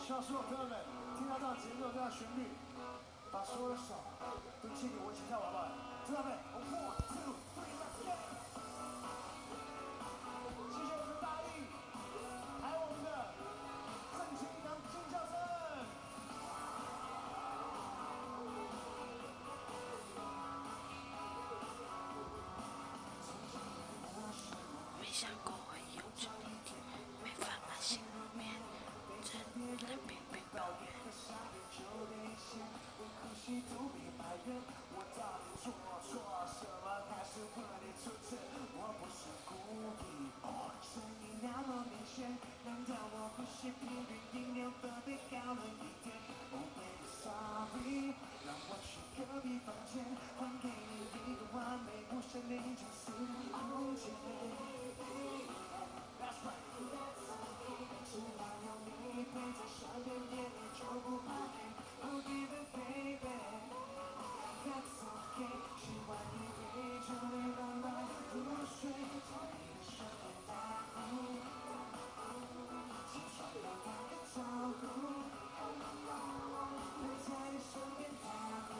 希望所有朋友们听到这样节奏、这样旋律，把所有的手都借给我一起跳，好不好？知道没？One, two, three, let's get it！谢谢我们的大力，还有我们的郑清堂金教授。没想过会有这一天，没放在心里面，只能偏偏抱怨。我到底做错什么，开始和你出错？我不是故意，声音那么明显，难道我呼吸频率音量分贝高了一点？Oh baby sorry，让我去隔壁房间，还给你一个完美无限的隐私空间。That's right，只要有你陪在身边，夜里就不怕黑。Oh baby baby。That's okay， 希望你会注意慢慢入睡，在你的身边打呼，起床后打个招呼，陪在你身边打呼，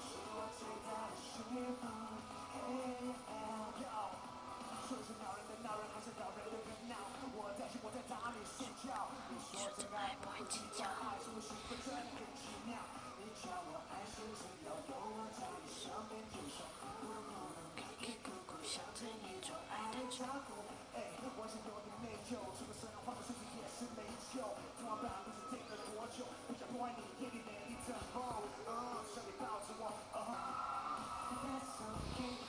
是我最大的幸福。Hey yo， 说是恼人的闹人，还是恼人的人闹？我在打你睡觉，你说真爱不会计较，爱是不是会真很奇妙？你叫我爱是只要有我在你身边，就算不能叽叽咕咕，象征一种爱的照顾。哎，我想有点内疚，出个生日换个身体也是没救。昨晚半不知听了多久，不想破坏你夜里每一阵风。想你抱着我，That's okay。